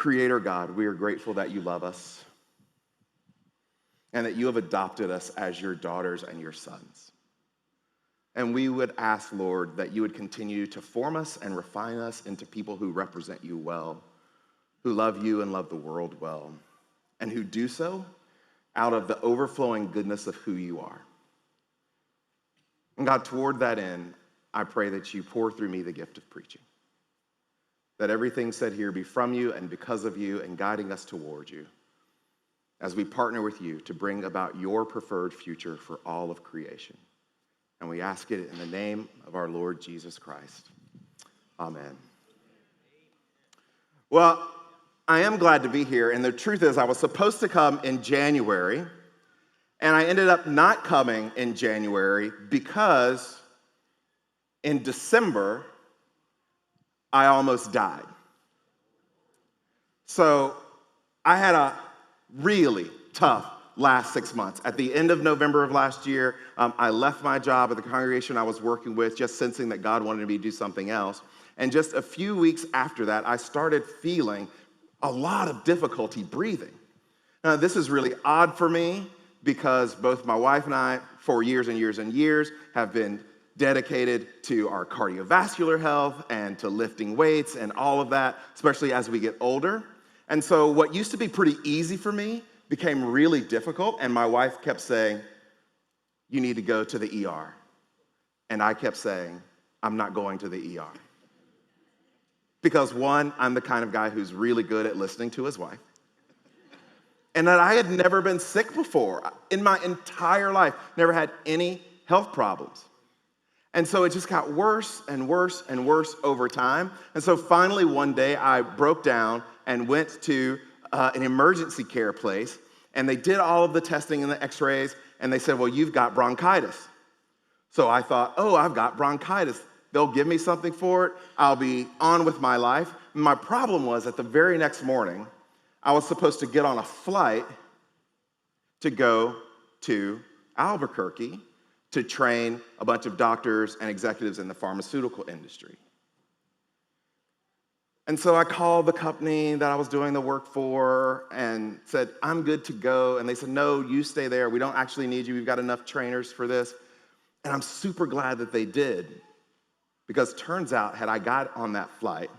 Creator God, we are grateful that you love us and that you have adopted us as your daughters and your sons. And we would ask, Lord, that you would continue to form us and refine us into people who represent you well, who love you and love the world well, and who do so out of the overflowing goodness of who you are. And God, toward that end, I pray that you pour through me the gift of preaching, that everything said here be from you and because of you and guiding us toward you as we partner with you to bring about your preferred future for all of creation. And we ask it in the name of our Lord Jesus Christ. Amen. Well, I am glad to be here, and the truth is I was supposed to come in January, and I ended up not coming in January because in December, I almost died. So I had a really tough last 6 months. At the end of November of last year, I left my job at the congregation I was working with, just sensing that God wanted me to do something else. And just a few weeks after that, I started feeling a lot of difficulty breathing. Now, this is really odd for me because both my wife and I, for years and years and years, have been dedicated to our cardiovascular health and to lifting weights and all of that, especially as we get older. And so what used to be pretty easy for me became really difficult, and my wife kept saying, you need to go to the ER. And I kept saying, I'm not going to the ER. Because one, I'm the kind of guy who's really good at listening to his wife. And that I had never been sick before. In my entire life, never had any health problems. And so it just got worse and worse and worse over time. And so finally one day I broke down and went to an emergency care place, and they did all of the testing and the x-rays, and they said, well, you've got bronchitis. So I thought, oh, I've got bronchitis. They'll give me something for it. I'll be on with my life. My problem was that the very next morning, I was supposed to get on a flight to go to Albuquerque to train a bunch of doctors and executives in the pharmaceutical industry. And so I called the company that I was doing the work for and said, I'm good to go. And they said, no, you stay there. We don't actually need you. We've got enough trainers for this. And I'm super glad that they did, because turns out, had I got on that flight,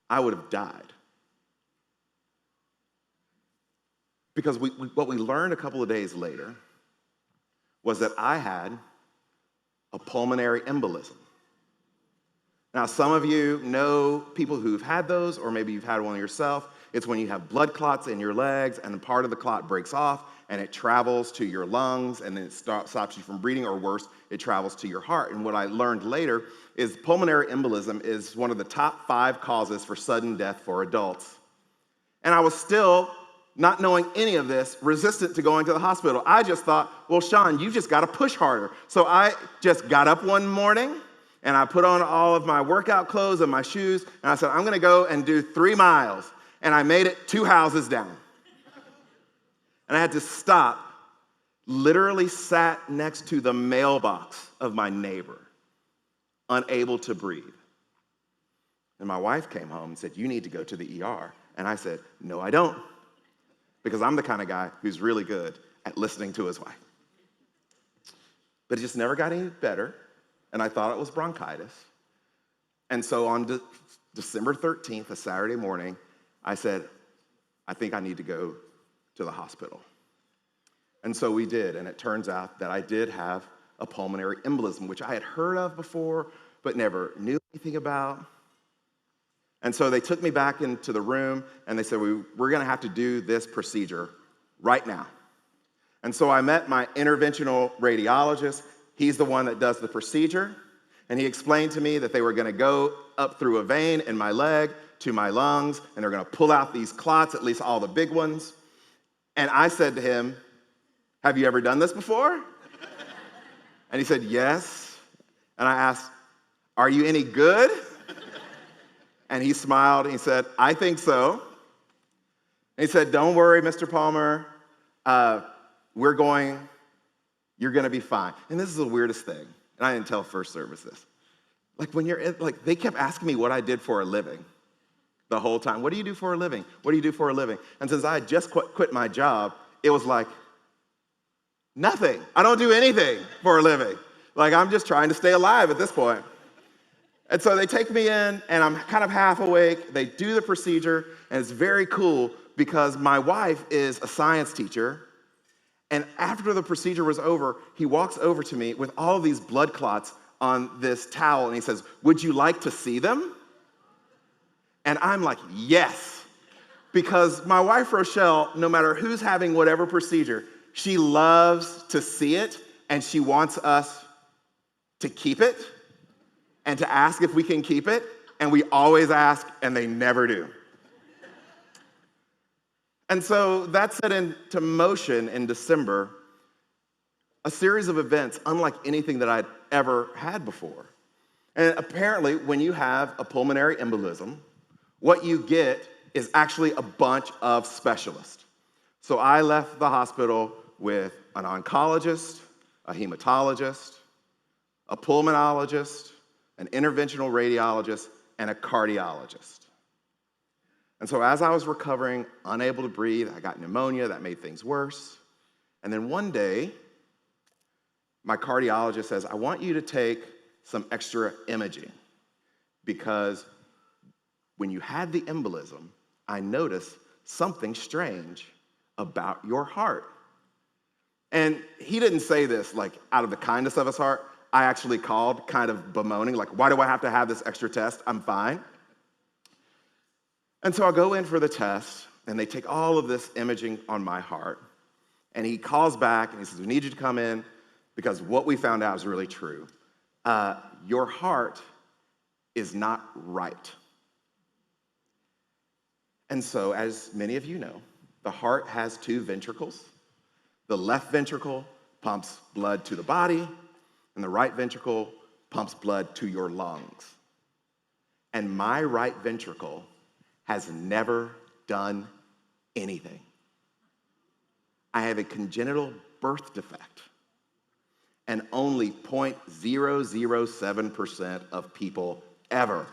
I would have died. Because what we learned a couple of days later was that I had a pulmonary embolism. Now, some of you know people who've had those, or maybe you've had one yourself. It's when you have blood clots in your legs, and part of the clot breaks off, and it travels to your lungs, and then it stops you from breathing, or worse, it travels to your heart. And what I learned later is pulmonary embolism is one of the top 5 causes for sudden death for adults. And I was still, not knowing any of this, resistant to going to the hospital. I just thought, well, Sean, you've just got to push harder. So I just got up one morning, and I put on all of my workout clothes and my shoes, and I said, I'm going to go and do 3 miles. And I made it 2 houses down. And I had to stop, literally sat next to the mailbox of my neighbor, unable to breathe. And my wife came home and said, you need to go to the ER. And I said, no, I don't. Because I'm the kind of guy who's really good at listening to his wife. But it just never got any better. And I thought it was bronchitis. And so on December 13th, a Saturday morning, I said, I think I need to go to the hospital. And so we did, and it turns out that I did have a pulmonary embolism, which I had heard of before, but never knew anything about. And so they took me back into the room, and they said, we're gonna have to do this procedure right now. And so I met my interventional radiologist. He's the one that does the procedure, and he explained to me that they were gonna go up through a vein in my leg to my lungs, and they're gonna pull out these clots, at least all the big ones. And I said to him, have you ever done this before? And he said, yes. And I asked, are you any good? And he smiled and he said, I think so. And he said, don't worry, Mr. Palmer, you're gonna be fine. And this is the weirdest thing, and I didn't tell first service this. Like they kept asking me what I did for a living. the whole time. What do you do for a living? What do you do for a living? And since I had just quit my job, it was like, nothing. I don't do anything for a living. Like, I'm just trying to stay alive at this point. And so they take me in, and I'm kind of half awake. They do the procedure, and it's very cool because my wife is a science teacher. And after the procedure was over, he walks over to me with all of these blood clots on this towel, and he says, "Would you like to see them?" And I'm like, yes. Because my wife, Rochelle, no matter who's having whatever procedure, she loves to see it, and she wants us to keep it and to ask if we can keep it. And we always ask, and they never do. And so that set into motion in December a series of events unlike anything that I'd ever had before. And apparently, when you have a pulmonary embolism, what you get is actually a bunch of specialists. So I left the hospital with an oncologist, a hematologist, a pulmonologist, an interventional radiologist, and a cardiologist. And so as I was recovering, unable to breathe, I got pneumonia, that made things worse. And then one day, my cardiologist says, "I want you to take some extra imaging because when you had the embolism, I noticed something strange about your heart." And he didn't say this like out of the kindness of his heart. I actually called kind of bemoaning, like, why do I have to have this extra test? I'm fine. And so I go in for the test, and they take all of this imaging on my heart. And he calls back, and he says, "We need you to come in because what we found out is really true. Your heart is not right." And so, as many of you know, the heart has two ventricles. The left ventricle pumps blood to the body, and the right ventricle pumps blood to your lungs. And my right ventricle has never done anything. I have a congenital birth defect, and only 0.007% of people ever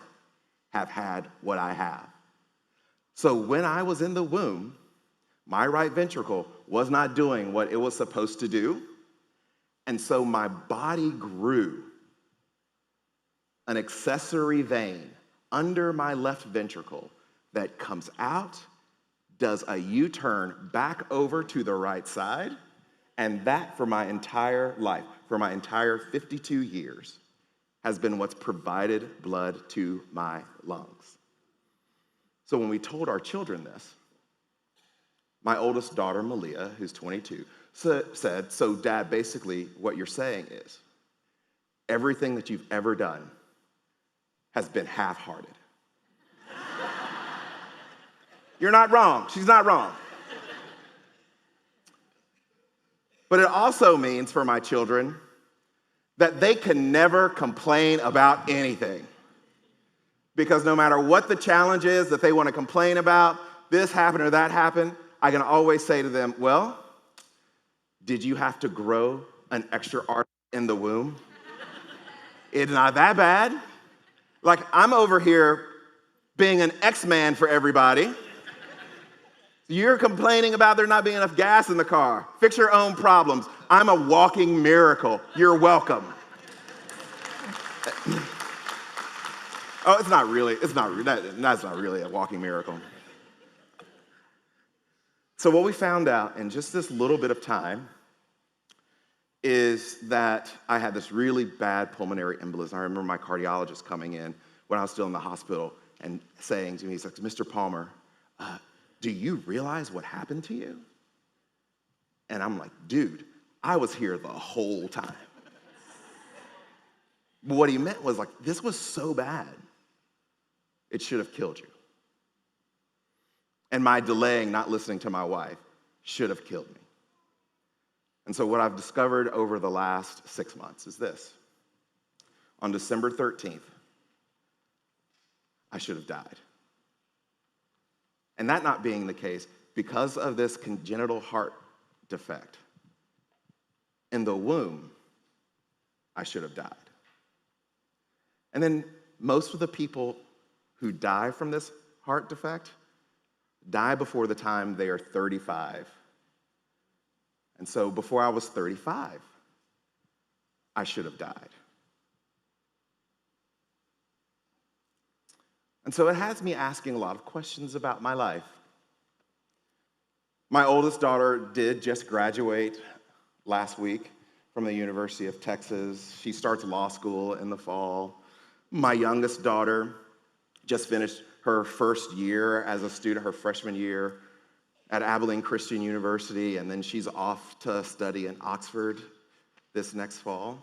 have had what I have. So when I was in the womb, my right ventricle was not doing what it was supposed to do, and so my body grew an accessory vein under my left ventricle that comes out, does a U-turn back over to the right side, and that for my entire life, for my entire 52 years, has been what's provided blood to my lungs. So when we told our children this, my oldest daughter, Malia, who's 22, said, "So Dad, basically what you're saying is everything that you've ever done has been half-hearted." You're not wrong. She's not wrong. But it also means for my children that they can never complain about anything. Because no matter what the challenge is that they want to complain about, this happened or that happened, I can always say to them, "Well, did you have to grow an extra artery in the womb? It's not that bad. Like, I'm over here being an X-Man for everybody. You're complaining about there not being enough gas in the car. Fix your own problems. I'm a walking miracle. You're welcome." Oh, that's not really a walking miracle. So what we found out in just this little bit of time is that I had this really bad pulmonary embolism. I remember my cardiologist coming in when I was still in the hospital and saying to me, he's like, "Mr. Palmer, do you realize what happened to you?" And I'm like, "Dude, I was here the whole time." But what he meant was like, this was so bad, it should have killed you. And my delaying not listening to my wife should have killed me. And so what I've discovered over the last 6 months is this. On December 13th, I should have died. And that not being the case, because of this congenital heart defect, in the womb, I should have died. And then most of the people who die from this heart defect die before the time they are 35. And so before I was 35, I should have died. And so it has me asking a lot of questions about my life. My oldest daughter did just graduate last week from the University of Texas. She starts law school in the fall. My youngest daughter just finished her first year as a student, her freshman year at Abilene Christian University, and then she's off to study in Oxford this next fall.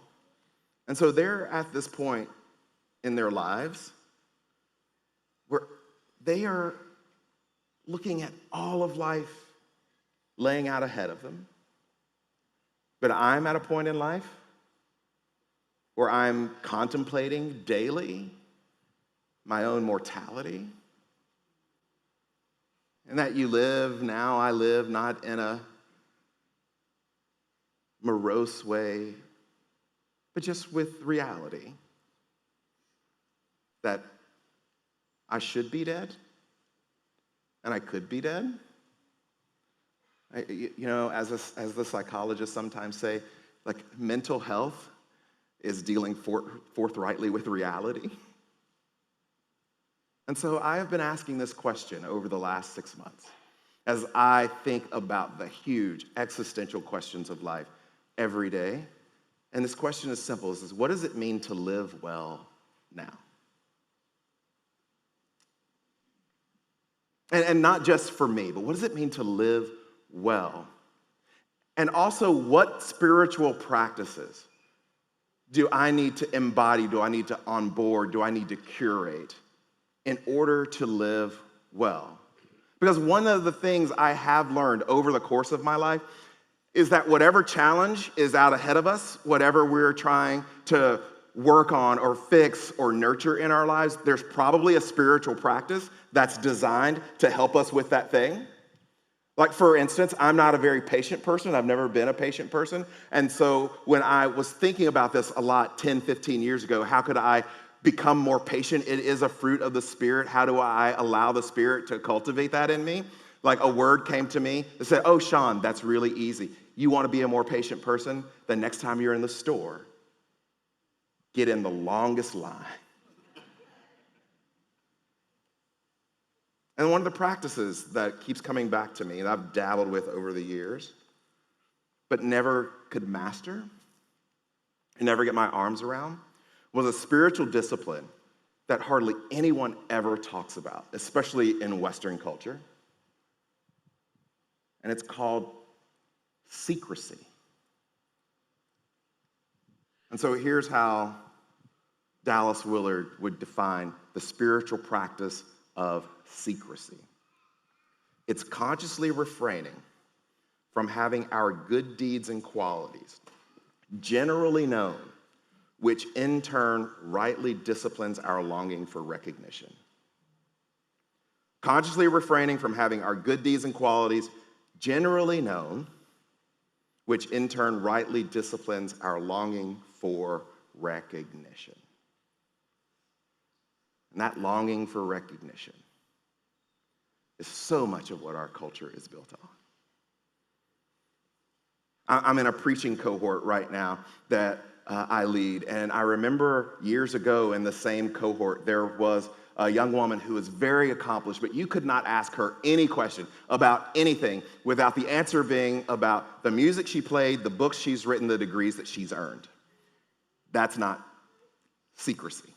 And so they're at this point in their lives where they are looking at all of life laying out ahead of them. But I'm at a point in life where I'm contemplating daily my own mortality. And that you live now, I live not in a morose way, but just with reality that I should be dead, and I could be dead. As the psychologists sometimes say, like mental health is dealing forthrightly with reality. And so I have been asking this question over the last 6 months as I think about the huge existential questions of life every day. And this question is simple. It says, what does it mean to live well now? And not just for me, but what does it mean to live well? And also, what spiritual practices do I need to embody, do I need to onboard, do I need to curate in order to live well? Because one of the things I have learned over the course of my life is that whatever challenge is out ahead of us, whatever we're trying to work on or fix or nurture in our lives, there's probably a spiritual practice that's designed to help us with that thing. Like, for instance, I'm not a very patient person. I've never been a patient person. And so when I was thinking about this a lot 10, 15 years ago, how could I become more patient? It is a fruit of the Spirit. How do I allow the Spirit to cultivate that in me? Like, a word came to me that said, oh, Sean, that's really easy. You want to be a more patient person? The next time you're in the store, get in the longest line. And one of the practices that keeps coming back to me, and I've dabbled with over the years, but never could master and never get my arms around, was a spiritual discipline that hardly anyone ever talks about, especially in Western culture. And it's called secrecy. And so here's how Dallas Willard would define the spiritual practice of secrecy. It's consciously refraining from having our good deeds and qualities generally known, which in turn rightly disciplines our longing for recognition. Consciously refraining from having our good deeds and qualities generally known, which in turn rightly disciplines our longing for recognition. And that longing for recognition is so much of what our culture is built on. I'm in a preaching cohort right now that I lead, and I remember years ago in the same cohort, there was a young woman who was very accomplished, but you could not ask her any question about anything without the answer being about the music she played, the books she's written, the degrees that she's earned. That's not secrecy.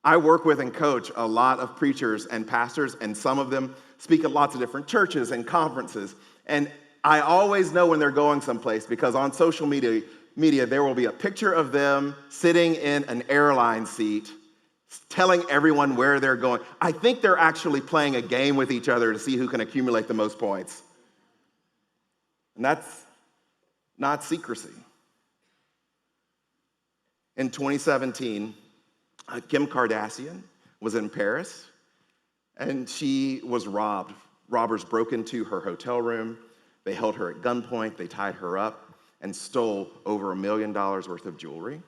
I work with and coach a lot of preachers and pastors, and some of them speak at lots of different churches and conferences. And I always know when they're going someplace because on social media there will be a picture of them sitting in an airline seat telling everyone where they're going. I think they're actually playing a game with each other to see who can accumulate the most points. And that's not secrecy. In 2017, Kim Kardashian was in Paris, and she was robbed. Robbers broke into her hotel room. They held her at gunpoint. They tied her up and stole over $1 million worth of jewelry.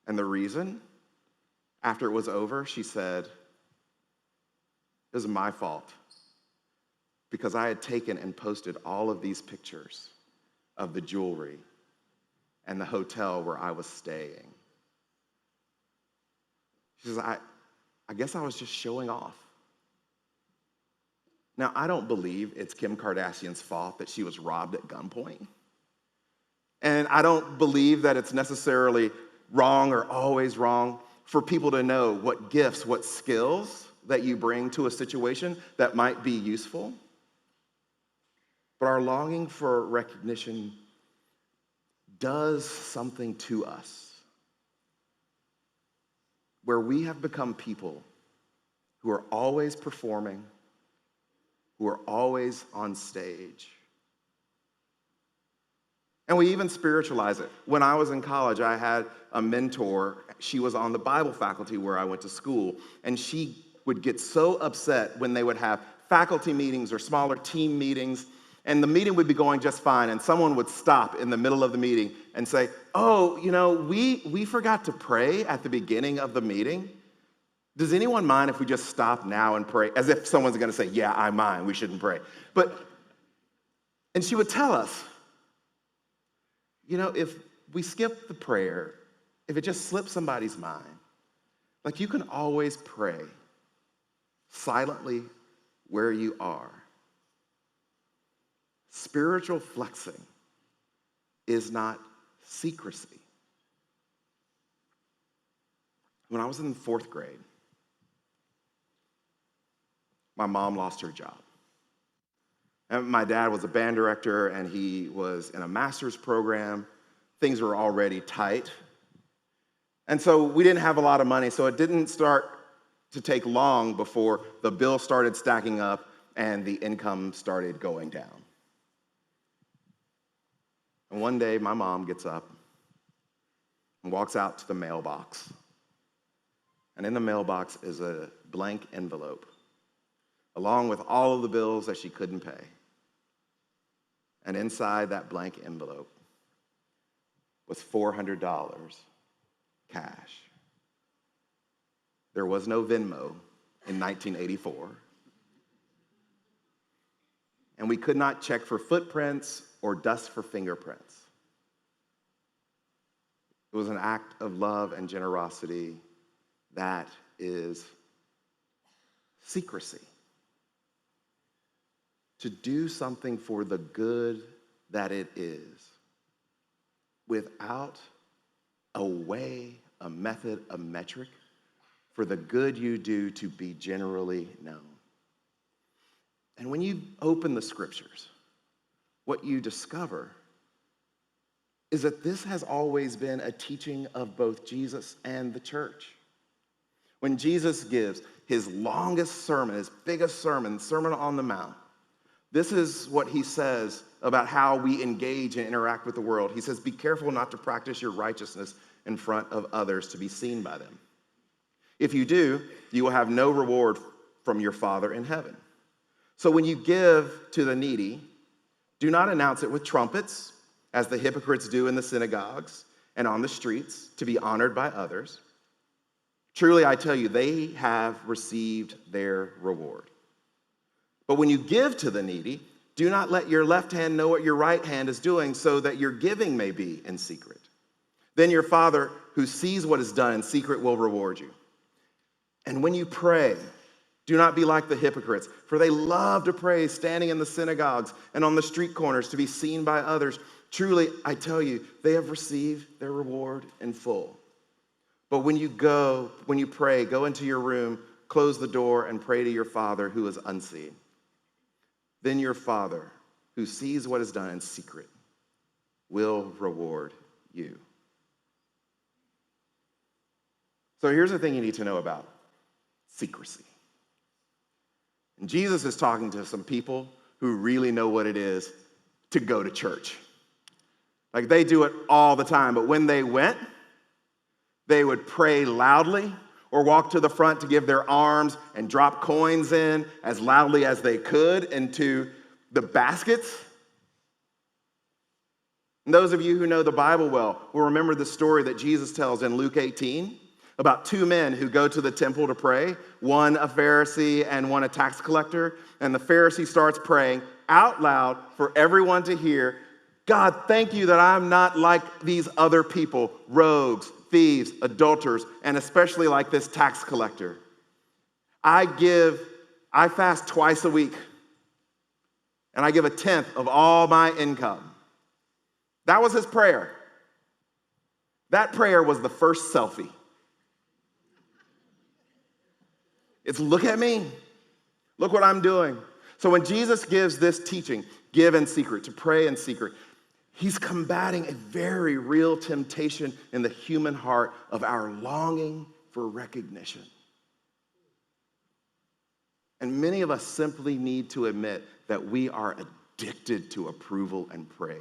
And the reason? after it was over, she said, "It was my fault because I had taken and posted all of these pictures of the jewelry and the hotel where I was staying." She says, I guess I was just showing off. Now, I don't believe it's Kim Kardashian's fault that she was robbed at gunpoint. And I don't believe that it's necessarily wrong or always wrong for people to know what gifts, what skills that you bring to a situation that might be useful. But our longing for recognition does something to us, where we have become people who are always performing, who are always on stage. And we even spiritualize it. When I was in college, I had a mentor. She was on the Bible faculty where I went to school, and she would get so upset when they would have faculty meetings or smaller team meetings, and the meeting would be going just fine, and someone would stop in the middle of the meeting and say, "Oh, we forgot to pray at the beginning of the meeting. Does anyone mind if we just stop now and pray?" As if someone's going to say, "Yeah, I mind, we shouldn't pray." And she would tell us, if we skip the prayer, if it just slips somebody's mind, like, you can always pray silently where you are. Spiritual flexing is not secrecy. When I was in the 4th grade, my mom lost her job. And my dad was a band director, and he was in a master's program. Things were already tight. And so we didn't have a lot of money, so it didn't start to take long before the bill started stacking up and the income started going down. And one day, my mom gets up and walks out to the mailbox. And in the mailbox is a blank envelope, along with all of the bills that she couldn't pay. And inside that blank envelope was $400 cash. There was no Venmo in 1984. And we could not check for footprints or dust for fingerprints. It was an act of love and generosity that is secrecy. To do something for the good that it is, without a way, a method, a metric for the good you do to be generally known. And when you open the scriptures, what you discover is that this has always been a teaching of both Jesus and the church. When Jesus gives his longest sermon, his biggest sermon, Sermon on the Mount, this is what he says about how we engage and interact with the world. He says, "Be careful not to practice your righteousness in front of others to be seen by them. If you do, you will have no reward from your Father in heaven. So when you give to the needy, do not announce it with trumpets, as the hypocrites do in the synagogues and on the streets, to be honored by others. Truly, I tell you, they have received their reward. But when you give to the needy, do not let your left hand know what your right hand is doing, so that your giving may be in secret. Then your Father, who sees what is done in secret, will reward you. And when you pray, do not be like the hypocrites, for they love to pray standing in the synagogues and on the street corners to be seen by others. Truly, I tell you, they have received their reward in full. But when you pray, go into your room, close the door, and pray to your Father who is unseen. Then your Father, who sees what is done in secret, will reward you." So here's the thing you need to know about secrecy. And Jesus is talking to some people who really know what it is to go to church. Like, they do it all the time, but when they went, they would pray loudly or walk to the front to give their arms and drop coins in as loudly as they could into the baskets. And those of you who know the Bible well will remember the story that Jesus tells in Luke 18 about two men who go to the temple to pray, one a Pharisee and one a tax collector. And the Pharisee starts praying out loud for everyone to hear, God, thank you that I'm not like these other people, rogues, thieves, adulterers, and especially like this tax collector. I fast twice a week, and I give a tenth of all my income. That was his prayer. That prayer was the first selfie. It's look at me. Look what I'm doing. So when Jesus gives this teaching, give in secret, to pray in secret, he's combating a very real temptation in the human heart of our longing for recognition. And many of us simply need to admit that we are addicted to approval and praise.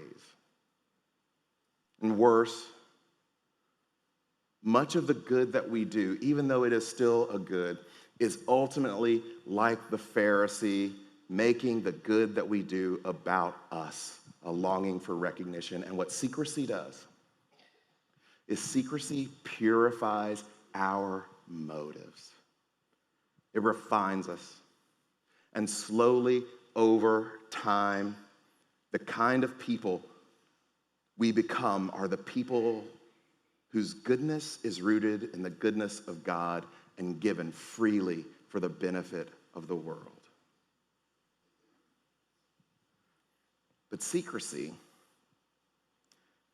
And worse, much of the good that we do, even though it is still a good, is ultimately like the Pharisee, making the good that we do about us, a longing for recognition. And what secrecy does is secrecy purifies our motives. It refines us. And slowly, over time, the kind of people we become are the people whose goodness is rooted in the goodness of God and given freely for the benefit of the world. But secrecy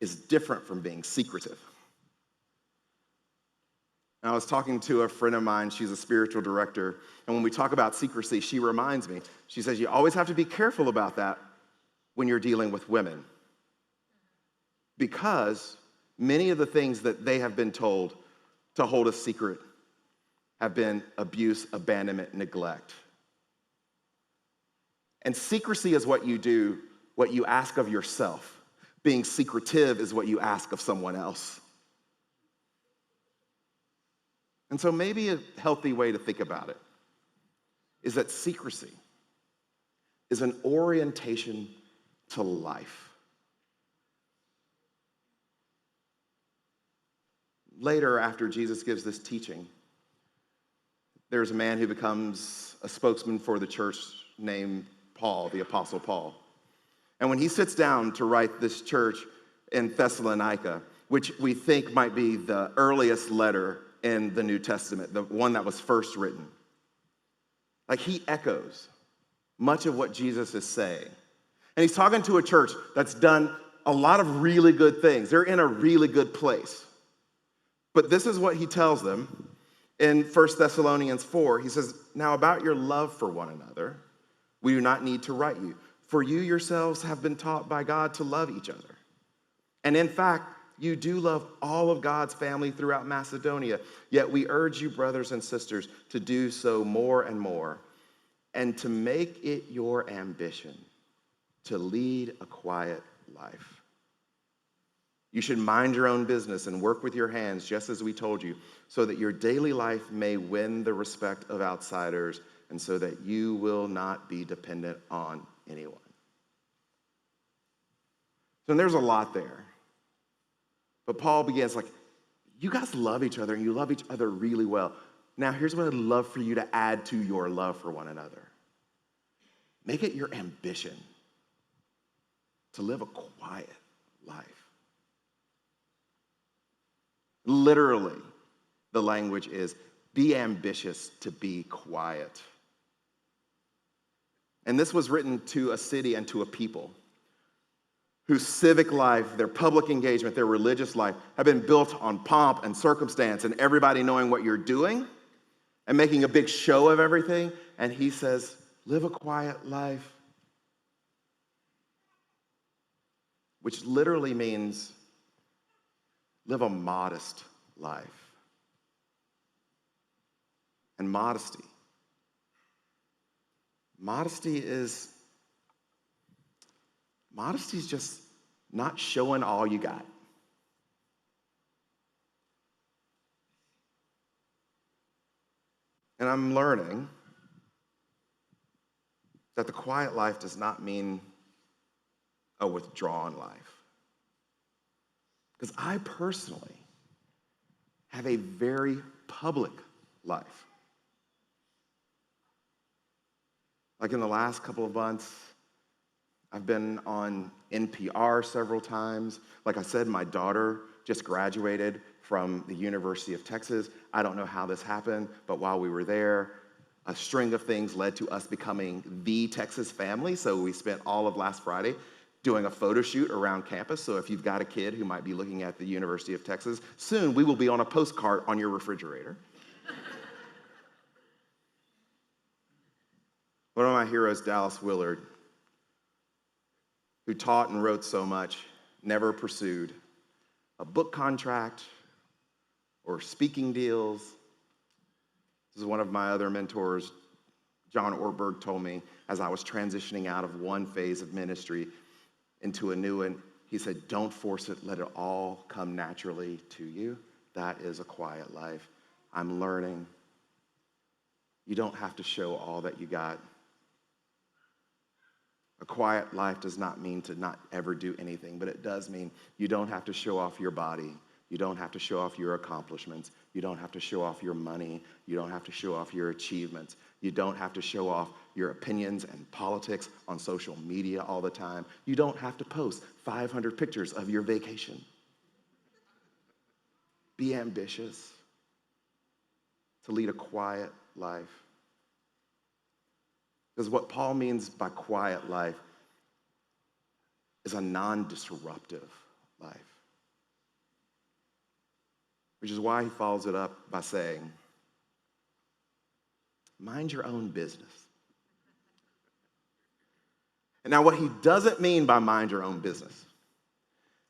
is different from being secretive. I was talking to a friend of mine, she's a spiritual director, and when we talk about secrecy, she reminds me, she says, you always have to be careful about that when you're dealing with women. Because many of the things that they have been told to hold a secret have been abuse, abandonment, neglect. And secrecy is what you do, what you ask of yourself. Being secretive is what you ask of someone else. And so maybe a healthy way to think about it is that secrecy is an orientation to life. Later, after Jesus gives this teaching, there's a man who becomes a spokesman for the church named Paul, the Apostle Paul. And when he sits down to write this church in Thessalonica, which we think might be the earliest letter in the New Testament, the one that was first written, like he echoes much of what Jesus is saying. And he's talking to a church that's done a lot of really good things. They're in a really good place. But this is what he tells them in 1 Thessalonians 4. He says, now about your love for one another, we do not need to write you, for you yourselves have been taught by God to love each other. And in fact, you do love all of God's family throughout Macedonia, yet we urge you, brothers and sisters, to do so more and more, and to make it your ambition to lead a quiet life. You should mind your own business and work with your hands, just as we told you, so that your daily life may win the respect of outsiders, and so that you will not be dependent on anyone. So there's a lot there. But Paul begins like, you guys love each other and you love each other really well. Now here's what I'd love for you to add to your love for one another. Make it your ambition to live a quiet life. Literally, the language is be ambitious to be quiet. And this was written to a city and to a people whose civic life, their public engagement, their religious life have been built on pomp and circumstance and everybody knowing what you're doing and making a big show of everything. And he says, live a quiet life, which literally means live a modest life. And modesty is just not showing all you got. And I'm learning that the quiet life does not mean a withdrawn life. Because I personally have a very public life. Like in the last couple of months, I've been on NPR several times. Like I said, my daughter just graduated from the University of Texas. I don't know how this happened, but while we were there, a string of things led to us becoming the Texas family. So we spent all of last Friday doing a photo shoot around campus. So if you've got a kid who might be looking at the University of Texas, soon we will be on a postcard on your refrigerator. One of my heroes, Dallas Willard, who taught and wrote so much, never pursued a book contract or speaking deals. This is one of my other mentors, John Ortberg, told me as I was transitioning out of one phase of ministry into a new one. He said, don't force it, let it all come naturally to you. That is a quiet life. I'm learning. You don't have to show all that you got. A quiet life does not mean to not ever do anything, but it does mean you don't have to show off your body. You don't have to show off your accomplishments. You don't have to show off your money. You don't have to show off your achievements. You don't have to show off your opinions and politics on social media all the time. You don't have to post 500 pictures of your vacation. Be ambitious to lead a quiet life. Because what Paul means by quiet life is a non-disruptive life. Which is why he follows it up by saying, mind your own business. And now what he doesn't mean by mind your own business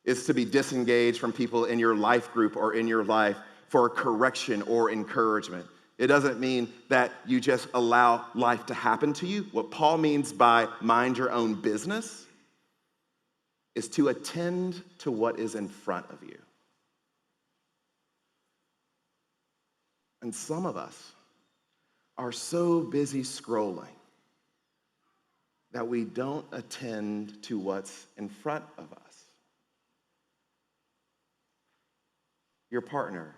is to be disengaged from people in your life group or in your life for correction or encouragement. It doesn't mean that you just allow life to happen to you. What Paul means by mind your own business is to attend to what is in front of you. And some of us are so busy scrolling that we don't attend to what's in front of us. Your partner,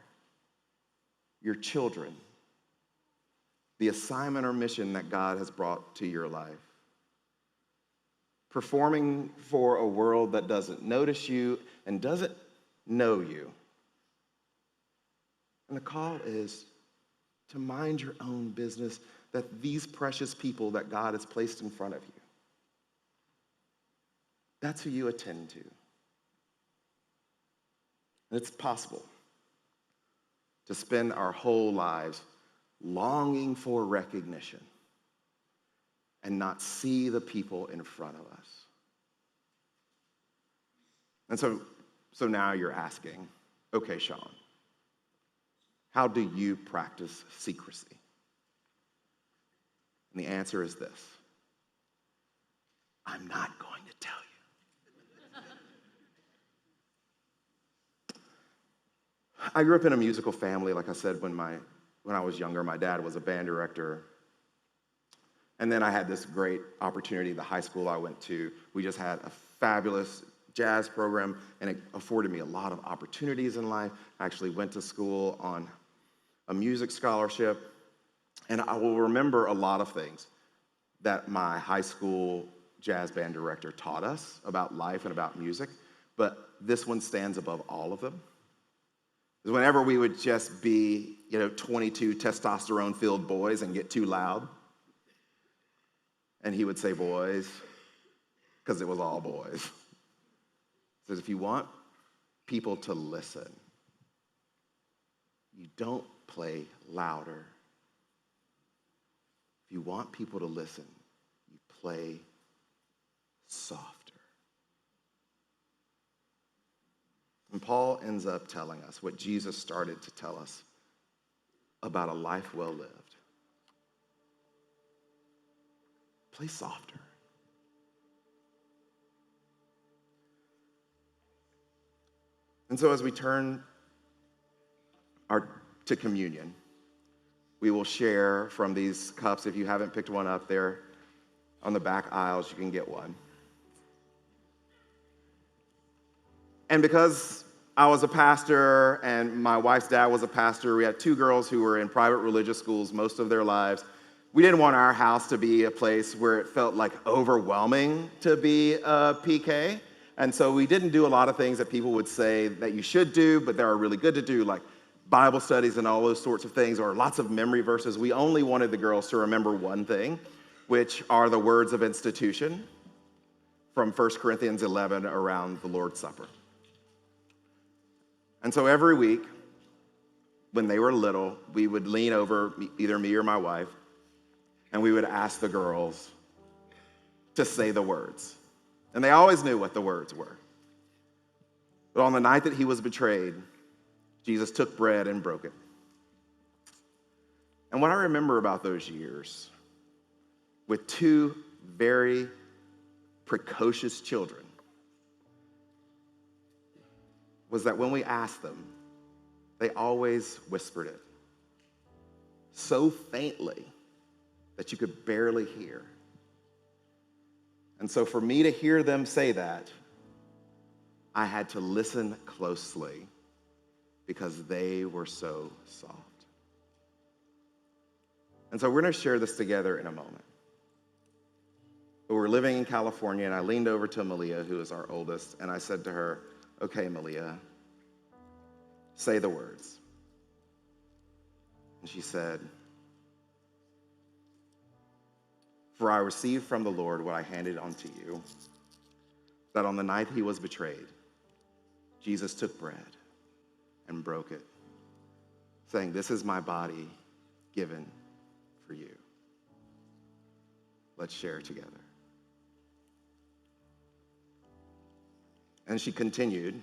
your children, the assignment or mission that God has brought to your life. Performing for a world that doesn't notice you and doesn't know you. And the call is to mind your own business, that these precious people that God has placed in front of you, that's who you attend to. And it's possible to spend our whole lives longing for recognition and not see the people in front of us. And so now you're asking, okay, Sean, how do you practice secrecy? And the answer is this: I'm not going to tell you. I grew up in a musical family, like I said, when I was younger. My dad was a band director. And then I had this great opportunity. The high school I went to, we just had a fabulous jazz program, and it afforded me a lot of opportunities in life. I actually went to school on a music scholarship, and I will remember a lot of things that my high school jazz band director taught us about life and about music, but this one stands above all of them. Because whenever we would just be, 22 testosterone-filled boys and get too loud, and he would say boys, because it was all boys. He says, if you want people to listen, you don't play louder. If you want people to listen, you play softer. And Paul ends up telling us what Jesus started to tell us about a life well lived. Play softer. And so as we turn to communion, we will share from these cups. If you haven't picked one up, there on the back aisles, you can get one. And because I was a pastor, and my wife's dad was a pastor. We had two girls who were in private religious schools most of their lives. We didn't want our house to be a place where it felt like overwhelming to be a PK. And so we didn't do a lot of things that people would say that you should do, but that are really good to do, like Bible studies and all those sorts of things, or lots of memory verses. We only wanted the girls to remember one thing, which are the words of institution from 1 Corinthians 11 around the Lord's Supper. And so every week, when they were little, we would lean over, either me or my wife, and we would ask the girls to say the words. And they always knew what the words were. But on the night that he was betrayed, Jesus took bread and broke it. And what I remember about those years, with two very precocious children, was that when we asked them, they always whispered it so faintly that you could barely hear. And so for me to hear them say that, I had to listen closely because they were so soft. And so we're going to share this together in a moment. But we're living in California, and I leaned over to Malia, who is our oldest, and I said to her, "Okay, Malia, say the words." And she said, "For I received from the Lord what I handed unto you, that on the night he was betrayed, Jesus took bread and broke it, saying, 'This is my body given for you. Let's share together.'" And she continued,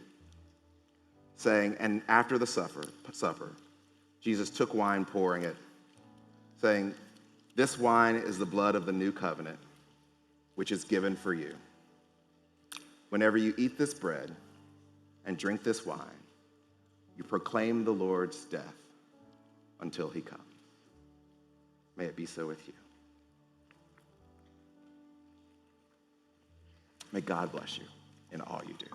saying, "And after the supper, Jesus took wine, pouring it, saying, 'This wine is the blood of the new covenant, which is given for you. Whenever you eat this bread and drink this wine, you proclaim the Lord's death until he comes.' May it be so with you." May God bless you in all you do.